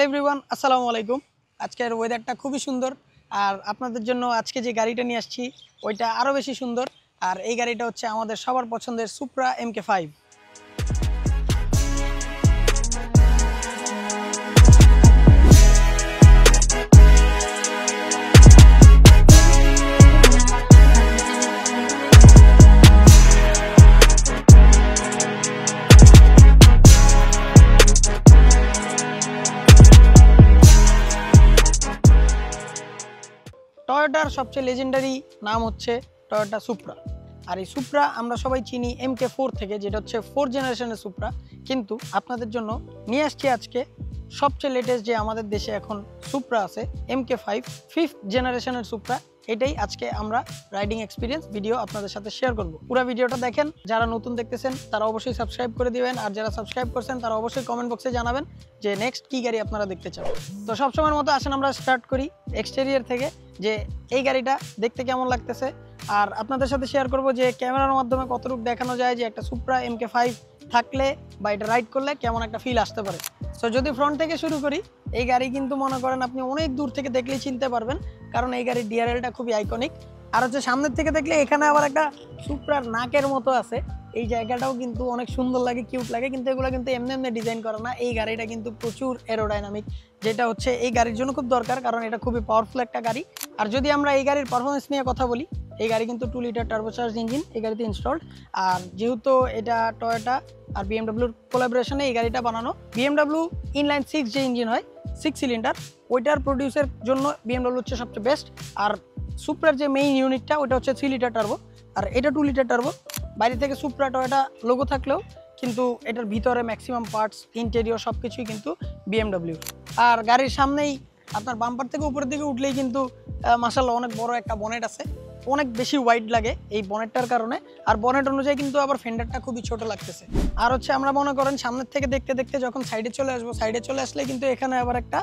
Hello everyone, আসসালামু আলাইকুম। আজকের ওয়েদারটা খুবই সুন্দর আর আপনাদের জন্য আজকে যে গাড়িটা নিয়ে আসছি ওইটা আরও বেশি সুন্দর। আর এই গাড়িটা হচ্ছে আমাদের সবার পছন্দের সুপ্রা MK5। টয়োটার সবচেয়ে লেজেন্ডারি নাম হচ্ছে টয়োটা সুপ্রা। আর এই সুপ্রা আমরা সবাই চিনি MK4 থেকে, যেটা হচ্ছে 4th জেনারেশনের সুপ্রা। কিন্তু আপনাদের জন্য নিয়ে আসছি আজকে সবচেয়ে লেটেস্ট যে আমাদের দেশে এখন সুপ্রা আছে MK5 5th জেনারেশনের সুপ্রা। এটাই আজকে আমরা রাইডিং এক্সপিরিয়েন্স ভিডিও আপনাদের সাথে শেয়ার করব। পুরো ভিডিওটা দেখেন। যারা নতুন দেখতেছেন তারা অবশ্যই সাবস্ক্রাইব করে দিবেন, আর যারা সাবস্ক্রাইব করছেন তারা অবশ্যই কমেন্ট বক্সে জানাবেন যে নেক্সট কী গাড়ি আপনারা দেখতে চান। তো সবসময়ের মতো আসেন আমরা স্টার্ট করি এক্সটেরিয়র থেকে, যে এই গাড়িটা দেখতে কেমন লাগতেছে। আর আপনাদের সাথে শেয়ার করব যে ক্যামেরার মাধ্যমে কতটুকু দেখানো যায় যে একটা সুপ্রা MK5 থাকলে বা এটা রাইড করলে কেমন একটা ফিল আসতে পারে। সো যদি ফ্রন্ট থেকে শুরু করি, এই গাড়ি কিন্তু মনে করেন আপনি অনেক দূর থেকে দেখলেই চিনতে পারবেন, কারণ এই গাড়ির ডিআরএলটা খুবই আইকনিক। আর হচ্ছে সামনের থেকে দেখলে এখানে আবার একটা সুপ্রার নাকের মতো আছে, এই জায়গাটাও কিন্তু অনেক সুন্দর লাগে, কিউট লাগে। কিন্তু এগুলো কিন্তু এমনি এমনি ডিজাইন করা না, এই গাড়িটা কিন্তু প্রচুর এরোডাইনামিক, যেটা হচ্ছে এই গাড়ির জন্য খুব দরকার, কারণ এটা খুবই পাওয়ারফুল একটা গাড়ি। আর যদি আমরা এই গাড়ির পারফরমেন্স নিয়ে কথা বলি, এই গাড়ি কিন্তু 2 লিটার টার্বোচার্জ ইঞ্জিন এই গাড়িতে ইনস্টলড। আর যেহেতু এটা টয়োটা আর বিএমডাব্লিউর কোলাবোরেশনে এই গাড়িটা বানানো, বিএমডাব্লিউ ইনলাইন 6 যে ইঞ্জিন হয় 6 সিলিন্ডার, ওইটার প্রডিউসের জন্য বিএমডাব্লিউ হচ্ছে সবচেয়ে বেস্ট। আর সুপ্রার যে মেইন ইউনিটটা ওটা হচ্ছে 3 লিটার টার্বো, আর এটা 2 লিটার টার্বো। বাইরে থেকে সুপ্রা টয়োটা লোগো থাকলেও কিন্তু এটার ভিতরে ম্যাক্সিমাম পার্টস ইন্টেরিয়র সব কিছুই কিন্তু বিএমডাব্লিউ। আর গাড়ির সামনেই আপনার বাম্পার থেকে উপরের দিকে উঠলেই কিন্তু মাশাআল্লাহ অনেক বড় একটা বনেট আছে, অনেক বেশি ওয়াইড লাগে এই বনেটটার কারণে। আর বনেট অনুযায়ী কিন্তু আবার ফেন্ডারটা খুবই ছোট লাগতেছে। আর হচ্ছে আমরা মনে করেন সামনের থেকে দেখতে দেখতে যখন সাইডে চলে আসবো, সাইডে চলে আসলে কিন্তু এখানে আবার একটা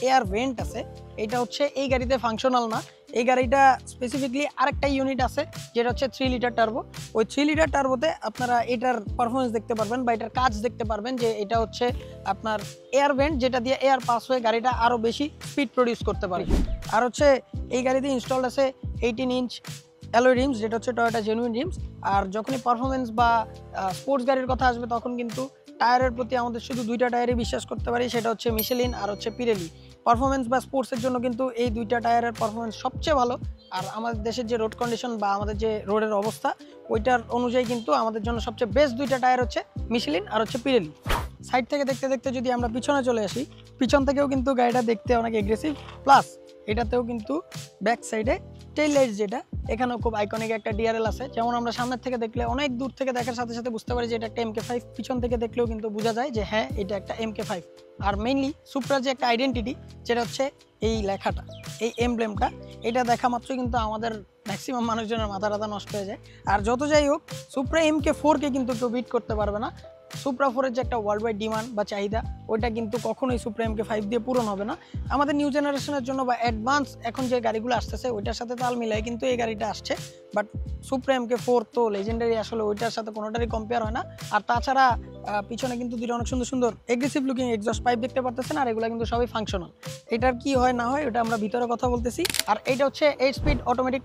এয়ার ভেন্ট আছে। এটা হচ্ছে এই গাড়িতে ফাংশনাল না, এই গাড়িটা স্পেসিফিকলি আরেকটা ইউনিট আছে যেটা হচ্ছে 3 লিটার টার্বো। ওই 3 লিটার টার্বোতে আপনারা এটার পারফরমেন্স দেখতে পারবেন বা এটার কাজ দেখতে পারবেন, যে এটা হচ্ছে আপনার এয়ার ভেন্ট, যেটা দিয়ে এয়ার পাস হয়ে গাড়িটা আরও বেশি স্পিড প্রডিউস করতে পারে। আর হচ্ছে এই গাড়িতে ইনস্টলড আছে 18 ইঞ্চ অ্যালয় রিমস, যেটা হচ্ছে টয়োটা জেনুইন রিমস। আর যখনই পারফরমেন্স বা স্পোর্টস গাড়ির কথা আসবে, তখন কিন্তু টায়ারের প্রতি আমাদের শুধু 2টা টায়ারই বিশ্বাস করতে পারি, সেটা হচ্ছে মিশেলিন আর হচ্ছে পিরেলি। পারফরমেন্স বা স্পোর্টসের জন্য কিন্তু এই 2টা টায়ারের পারফরমেন্স সবচেয়ে ভালো। আর আমাদের দেশের যে রোড কন্ডিশন বা আমাদের যে রোডের অবস্থা, ওইটার অনুযায়ী কিন্তু আমাদের জন্য সবচেয়ে বেস্ট 2টা টায়ার হচ্ছে মিশেলিন আর হচ্ছে পিরেলি। সাইড থেকে দেখতে দেখতে যদি আমরা পিছনে চলে আসি, পিছন থেকেও কিন্তু গাড়িটা দেখতে অনেক এগ্রেসিভ, প্লাস এটাতেও কিন্তু ব্যাক সাইডে টেইল লাইট, যেটা এখানেও খুব আইকনিক একটা ডিআরএল আছে। যেমন আমরা সামনের থেকে দেখলে অনেক দূর থেকে দেখার সাথে সাথে বুঝতে পারি যে এটা একটা MK5, পিছন থেকে দেখলেও কিন্তু বোঝা যায় যে হ্যাঁ এটা একটা MK5। আর মেইনলি সুপ্রার যে একটা আইডেন্টিটি, যেটা হচ্ছে এই লেখাটা, এই এমব্লেমটা, এটা দেখা মাত্রই কিন্তু আমাদের ম্যাক্সিমাম মানুষজনের মাথা টাথা নষ্ট হয়ে যায়। আর যত যাই হোক, সুপ্রা MK4কে কিন্তু কেউ বিট করতে পারবে না। সুপ্রা 4-এর যে একটা ওয়ার্ল্ড ওয়াইড ডিমান্ড বা চাহিদা, ওইটা কিন্তু কখনোই সুপ্রা MK5 দিয়ে পূরণ হবে না। আমাদের নিউ জেনারেশনের জন্য বা অ্যাডভান্স এখন যে গাড়িগুলো আসতেছে ওইটার সাথে তাল মিলায় কিন্তু এই গাড়িটা আসছে। বাট সুপ্রা MK4 তো লেজেন্ডারি, আসলে ওইটার সাথে কোনোটারই কম্পেয়ার হয় না। আর তাছাড়া পিছনে কিন্তু দুটো অনেক সুন্দর সুন্দর এগ্রেসিভ লুকিং এক্সস্ট পাইপ দেখতে পারতেছেন, আর এগুলো কিন্তু সবই ফাংশনাল। এটার কি হয় না হয় ওটা আমরা ভিতরে কথা বলতেছি। আর এইটা হচ্ছে 8 স্পিড অটোমেটিক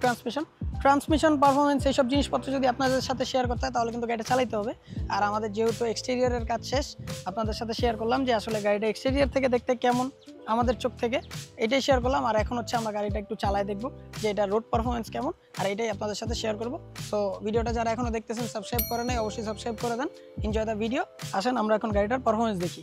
ট্রান্সমিশন পারফরমেন্স, এইসব জিনিসপত্র যদি আপনাদের সাথে শেয়ার করতে হয় তাহলে কিন্তু গাড়িটা চালাইতে হবে। আর আমাদের যেহেতু এক্সটেরিয়রের কাজ শেষ, আপনাদের সাথে শেয়ার করলাম যে আসলে গাড়িটা এক্সটেরিয়র থেকে দেখতে কেমন আমাদের চোখ থেকে, এটাই শেয়ার করলাম। আর এখন হচ্ছে আমরা গাড়িটা একটু চালায় দেখবো যে এটা রোড পারফরমেন্স কেমন, আর এটাই আপনাদের সাথে শেয়ার করবো। সো ভিডিওটা যারা এখনও দেখতেছেন সাবস্ক্রাইব করে নেই, অবশ্যই সাবস্ক্রাইব করে দেন। Enjoy the video. আসেন আমরা এখন গাড়িটার পারফরমেন্স দেখি।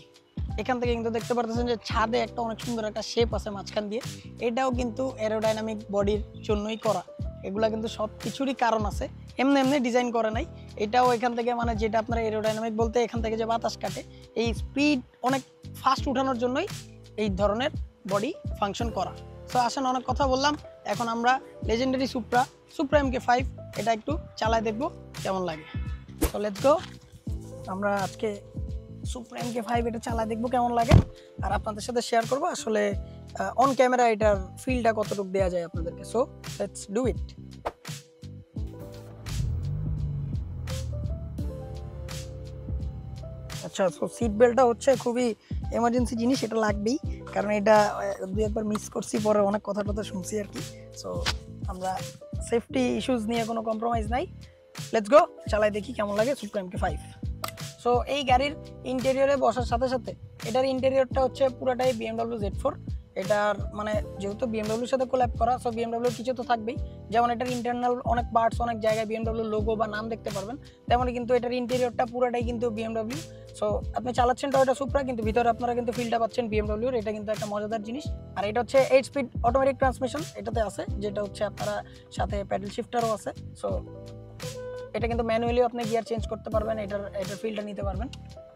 এখান থেকে কিন্তু দেখতে পারতেছেন যে ছাদে একটা অনেক সুন্দর একটা শেপ আছে মাঝখান দিয়ে, এটাও কিন্তু অ্যারোডাইনামিক বডির জন্যই করা। এগুলা কিন্তু সব কিছুরই কারণ আছে, এমনি এমনি ডিজাইন করে নাই। এটাও এখান থেকে মানে যেটা আপনার এরোডাইনামিক বলতে এখান থেকে যে বাতাস কাটে, এই স্পিড অনেক ফাস্ট উঠানোর জন্যই এই ধরনের বডি ফাংশন করা। সো আসেন, অনেক কথা বললাম, এখন আমরা লেজেন্ডারি সুপ্রা MK5 এটা একটু চালায় দেখবো কেমন লাগে। So let's go. আমরা আজকে সুপ্রা MK5 এটা চালায় দেখবো কেমন লাগে, আর আপনাদের সাথে শেয়ার করবো আসলে অন ক্যামেরা এটার ফিলটা কতটুকু দেওয়া যায় আপনাদেরকে। So let's do it. আচ্ছা, সো সিট বেল্টটা হচ্ছে খুবই এমার্জেন্সি জিনিস, এটা লাগবেই, কারণ এটা দুই একবার মিস করছি, পরে অনেক কথা টথা শুনছি আর কি। সো আমরা সেফটি ইস্যুস নিয়ে কোনো কম্প্রোমাইজ নাই। লেটস গো, চালাই দেখি কেমন লাগে সুপ্রা MK5। সো এই গাড়ির ইন্টেরিয়রে বসার সাথে সাথে এটার ইন্টেরিয়রটা হচ্ছে পুরোটাই BMW Z4। এটার মানে যেহেতু বিএমডব্লিউর সাথে কোল্যাব করা, সো বিএমডব্লিউর কিছু তো থাকবেই, যেমন এটার ইন্টারনাল অনেক পার্টস অনেক জায়গায় বিএমডব্লিউর লোগো বা নাম দেখতে পারবেন, তেমনই কিন্তু এটার ইন্টেরিয়রটা পুরোটাই কিন্তু বিএমডব্লিউ। সো আপনি চালাচ্ছেন টয়োটা সুপ্রা, কিন্তু ভিতরে আপনারা কিন্তু ফিলটা পাচ্ছেন বিএমডব্লিউর। এটা কিন্তু একটা মজাদার জিনিস। আর এটা হচ্ছে 8 স্পিড অটোমেটিক ট্রান্সমিশন এটাতে আছে, যেটা হচ্ছে আপনারা সাথে প্যাডেল শিফটারও আছে। সো এটা কিন্তু ম্যানুয়ালি আপনি গিয়ার চেঞ্জ করতে পারবেন, এটার ফিলটা নিতে পারবেন।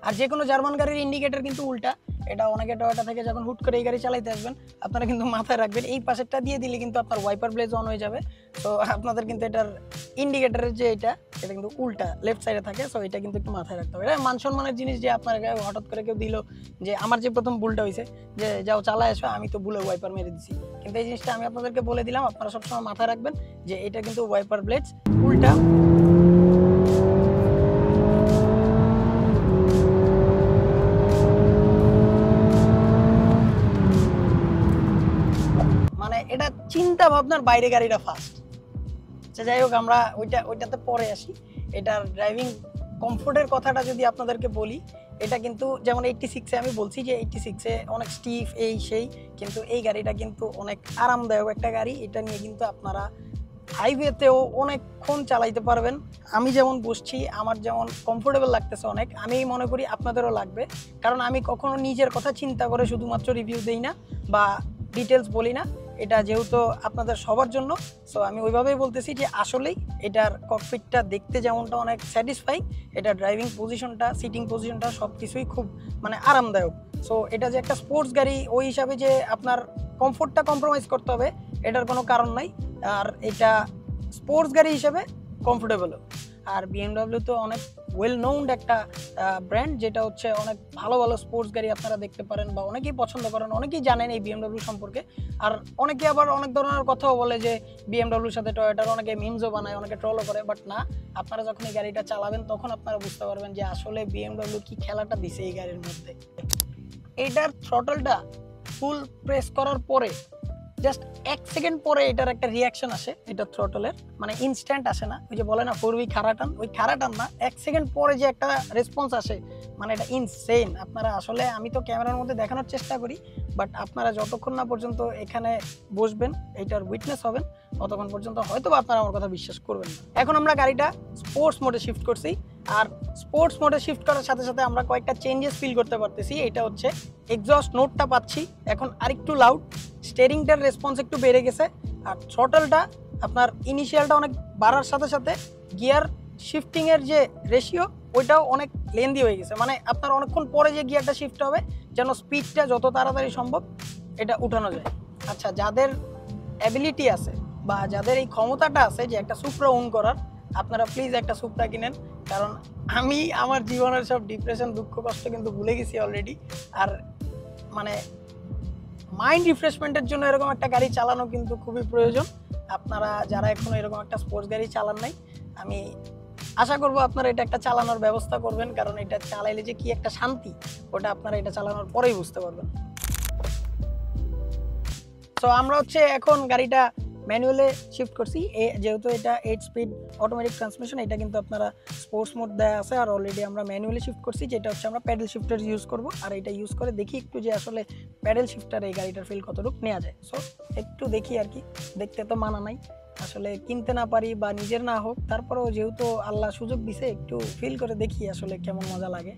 আর যে কোনো জার্মান গাড়ির ইন্ডিকেটর কিন্তু উল্টা। এটা অনেকে টয়োটা থেকে যখন হুট করে এই গাড়ি চালাইতে আসবেন, আপনারা কিন্তু মাথায় রাখবেন এই পাশেরটা দিয়ে দিলে কিন্তু আপনার ওয়াইপার ব্লেজ অন হয়ে যাবে। তো আপনাদের কিন্তু এটার ইন্ডিকেটরের যে এটা কিন্তু উল্টা লেফট সাইডে থাকে। সো এটা কিন্তু একটু মাথায় রাখতে হবে। এটা মান সম্মানের জিনিস যে আপনার হঠাৎ করে কেউ দিল, যে আমার যে প্রথম ভুলটা হয়েছে যে যাও চালায় আসো, আমি তো ভুলে ওয়াইপার মেরে দিছি, কিন্তু এই জিনিসটা আমি আপনাদেরকে বলে দিলাম। আপনারা সবসময় মাথায় রাখবেন যে এটা কিন্তু ওয়াইপার ব্লেজ উল্টা। মানে এটা চিন্তা ভাবনার বাইরে গাড়িটা ফাস্ট। যাই হোক, আমরা ওইটাতে পরে আসি। এটার ড্রাইভিং কমফোর্টের কথাটা যদি আপনাদেরকে বলি, এটা কিন্তু যেমন 86-এ আমি বলছি যে 86-এ অনেক স্টিফ এই সেই, কিন্তু এই গাড়িটা কিন্তু অনেক আরামদায়ক একটা গাড়ি। এটা নিয়ে কিন্তু আপনারা হাইওয়েতেও অনেকক্ষণ চালাইতে পারবেন। আমি যেমন বসছি, আমার যেমন কমফোর্টেবল লাগতেছে অনেক, আমি মনে করি আপনাদেরও লাগবে। কারণ আমি কখনো নিজের কথা চিন্তা করে শুধুমাত্র রিভিউ দেই না বা ডিটেলস বলি না, এটা যেহেতু আপনাদের সবার জন্য। সো আমি ওইভাবেই বলতেছি যে আসলেই এটার ককপিটটা দেখতে যেমনটা অনেক স্যাটিসফাইং, এটা ড্রাইভিং পজিশনটা, সিটিং পজিশনটা সব কিছুই খুব মানে আরামদায়ক। সো এটা যে একটা স্পোর্টস গাড়ি, ওই হিসাবে যে আপনার কমফোর্টটা কম্প্রোমাইজ করতে হবে এটার কোনো কারণ নাই। আর এটা স্পোর্টস গাড়ি হিসেবে কমফোর্টেবলও। আর বিএমডব্লিউ তো অনেক ওয়েল নোউন্ড একটা ব্র্যান্ড, যেটা হচ্ছে অনেক ভালো ভালো স্পোর্টস গাড়ি আপনারা দেখতে পারেন বা অনেকেই পছন্দ করেন, অনেকেই জানেন এই বিএমডব্লিউ সম্পর্কে। আর অনেকে আবার অনেক ধরনের কথাও বলে যে বিএমডব্লিউর সাথে টয়োটার, অনেকে মিমসও বানায়, অনেকে ট্রলও করে। বাট না, আপনারা যখন এই গাড়িটা চালাবেন তখন আপনারা বুঝতে পারবেন যে আসলে বিএমডব্লিউ কি খেলাটা দিছে এই গাড়ির মধ্যে। এইটার থ্রটলটা ফুল প্রেস করার পরে জাস্ট 1 সেকেন্ড পরে এটার একটা রিয়াকশন আসে, এটা থ্রটলের মানে ইনস্ট্যান্ট আসে না। ওই যে বলে না 4V খাড়া টান, ওই খাড়া টান না, 1 সেকেন্ড পরে যে একটা রেসপন্স আসে, মানে এটা ইনসেন। আপনারা আসলে, আমি তো ক্যামেরার মধ্যে দেখানোর চেষ্টা করি, বাট আপনারা যতক্ষণ না পর্যন্ত এখানে বসবেন, এইটার উইটনেস হবেন, ততক্ষণ পর্যন্ত হয়তো আপনারা আমার কথা বিশ্বাস করবেন না। এখন আমরা গাড়িটা স্পোর্টস মোডে শিফট করছি, আর স্পোর্টস মোডে শিফট করার সাথে সাথে আমরা কয়েকটা চেঞ্জেস ফিল করতে পারতেছি। এটা হচ্ছে এক্সস্ট নোটটা পাচ্ছি এখন আরেকটু লাউড, স্টিয়ারিংটার রেসপন্স একটু বেড়ে গেছে, আর থ্রটলটা আপনার ইনিশিয়ালটা অনেক বাড়ার সাথে সাথে গিয়ার শিফটিংয়ের যে রেশিও ওইটাও অনেক লেন্দি হয়ে গেছে। মানে আপনার অনেকক্ষণ পরে যে গিয়ারটা শিফট হবে, যেন স্পিডটা যত তাড়াতাড়ি সম্ভব এটা উঠানো যায়। আচ্ছা, যাদের অ্যাবিলিটি আছে বা যাদের এই ক্ষমতাটা আছে যে একটা সুপ্রা ওন করার, আপনারা প্লিজ একটা সুপ্রা কিনেন। কারণ আমি আমার জীবনের সব ডিপ্রেশন, দুঃখ কষ্ট কিন্তু ভুলে গেছি অলরেডি। আর মানে মাইন্ড রিফ্রেশমেন্টের জন্য এরকম একটা গাড়ি চালানো কিন্তু খুবই প্রয়োজন। আপনারা যারা এখনো এরকম একটা স্পোর্টস গাড়ি চালান নাই, আমি আশা করবো আপনারা এটা একটা চালানোর ব্যবস্থা করবেন, কারণ এটা চালাইলে যে কি একটা শান্তি, ওটা আপনারা এটা চালানোর পরেই বুঝতে পারবেন। সো আমরা হচ্ছে এখন গাড়িটা ম্যানুয়ালে শিফট করছি, যেহেতু এটা 8 স্পিড অটোমেটিক ট্রান্সমিশন, এটা কিন্তু আপনারা স্পোর্টস মোড দেওয়া আছে। আর অলরেডি আমরা ম্যানুয়ালি শিফট করছি, যেটা হচ্ছে আমরা প্যাডেল শিফটার ইউজ করব। আর এটা ইউজ করে দেখি একটু যে আসলে প্যাডেল শিফটার এই গাড়িটার ফিল কতটুকু নেওয়া যায়। সো একটু দেখি আর কি, দেখতে তো মানা নাই, আসলে কিনতে না পারি বা নিজের না হোক, তারপরেও যেহেতু আল্লাহ সুযোগ দিছে, একটু ফিল করে দেখি আসলে কেমন মজা লাগে।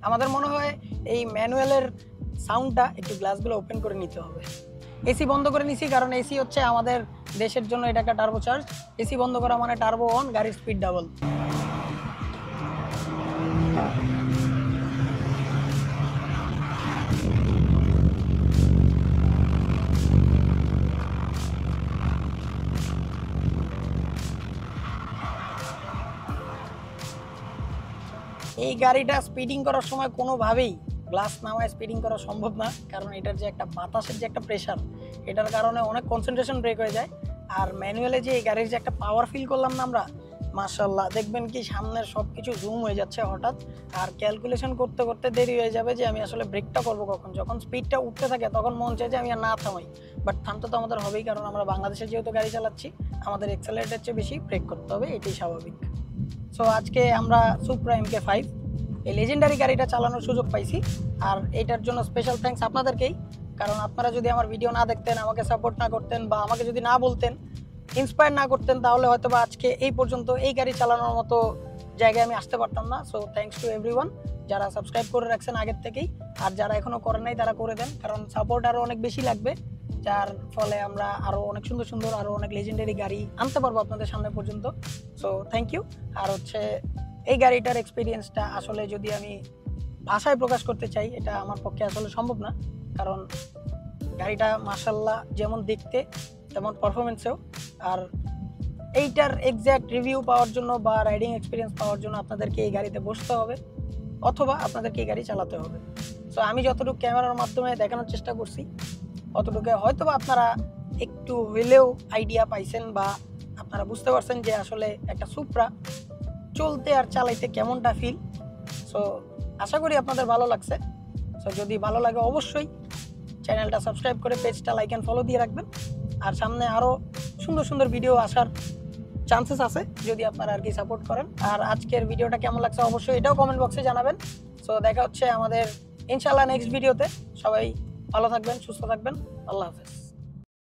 আমাদের মনে হয় এই ম্যানুয়ালের সাউন্ডটা একটু গ্লাসগুলো ওপেন করে নিতে হবে। এসি বন্ধ করে নিছি, কারণ এসি হচ্ছে আমাদের দেশের জন্য এটা একটা টার্বো চার্জ। এসি বন্ধ করা মানে টার্বো অন, গাড়ির স্পিড ডাবল। এই গাড়িটা স্পিডিং করার সময় কোনোভাবেই গ্লাস নামায় স্পিডিং করা সম্ভব না, কারণ এটার যে একটা বাতাসের যে একটা প্রেশার, এটার কারণে অনেক কনসেন্ট্রেশন ব্রেক হয়ে যায়। আর ম্যানুয়ালে যে এই গাড়ির যে একটা পাওয়ার ফিল করলাম না আমরা, মাশাআল্লাহ, দেখবেন কি সামনের সব কিছু জুম হয়ে যাচ্ছে হঠাৎ, আর ক্যালকুলেশন করতে করতে দেরি হয়ে যাবে যে আমি আসলে ব্রেকটা করবো কখন। যখন স্পিডটা উঠতে থাকে তখন মন চায় যে আমি আর না থামাই, বাট থামতে তো আমাদের হবেই, কারণ আমরা বাংলাদেশে যেহেতু গাড়ি চালাচ্ছি আমাদের এক্সেলারেটের চেয়ে বেশি ব্রেক করতে হবে, এটাই স্বাভাবিক। সো আজকে আমরা সুপ্রা MK5 এই লেজেন্ডারি গাড়িটা চালানোর সুযোগ পাইছি, আর এটার জন্য স্পেশাল থ্যাঙ্কস আপনাদেরকেই। কারণ আপনারা যদি আমার ভিডিও না দেখতেন, আমাকে সাপোর্ট না করতেন, বা আমাকে যদি না বলতেন, ইন্সপায়ার না করতেন, তাহলে হয়তো বা আজকে এই পর্যন্ত এই গাড়ি চালানোর মতো জায়গায় আমি আসতে পারতাম না। সো থ্যাঙ্কস টু এভরিওয়ান যারা সাবস্ক্রাইব করে রাখছেন আগের থেকেই, আর যারা এখনও করেন নাই তারা করে দেন, কারণ সাপোর্ট আরও অনেক বেশি লাগবে, যার ফলে আমরা আরও অনেক সুন্দর সুন্দর আরও অনেক লেজেন্ডারি গাড়ি আনতে পারবো আপনাদের সামনে পর্যন্ত। So thank you. আর হচ্ছে এই গাড়িটার এক্সপিরিয়েন্সটা আসলে যদি আমি ভাষায় প্রকাশ করতে চাই, এটা আমার পক্ষে আসলে সম্ভব না, কারণ গাড়িটা মাশাআল্লাহ যেমন দেখতে তেমন পারফরমেন্সেও। আর এইটার এক্স্যাক্ট রিভিউ পাওয়ার জন্য বা রাইডিং এক্সপিরিয়েন্স পাওয়ার জন্য আপনাদেরকে এই গাড়িতে বসতে হবে, অথবা আপনাদেরকে এই গাড়ি চালাতে হবে। সো আমি যতটুকু ক্যামেরার মাধ্যমে দেখানোর চেষ্টা করছি, অতটুকু হয়তো বা আপনারা একটু হইলেও আইডিয়া পাইছেন, বা আপনারা বুঝতে পারছেন যে আসলে একটা সুপ্রা চলতে আর চালাইতে কেমনটা ফিল। সো আশা করি আপনাদের ভালো লাগছে। সো যদি ভালো লাগে অবশ্যই চ্যানেলটা সাবস্ক্রাইব করে পেজটা লাইক অ্যান্ড ফলো দিয়ে রাখবেন, আর সামনে আরও সুন্দর সুন্দর ভিডিও আসার চান্সেস আছে যদি আপনারা আর কি সাপোর্ট করেন। আর আজকের ভিডিওটা কেমন লাগছে অবশ্যই এটাও কমেন্ট বক্সে জানাবেন। সো দেখা হচ্ছে আমাদের ইনশাআল্লাহ নেক্সট ভিডিওতে। সবাই ভালো থাকবেন, সুস্থ থাকবেন, আল্লাহ হাফেজ।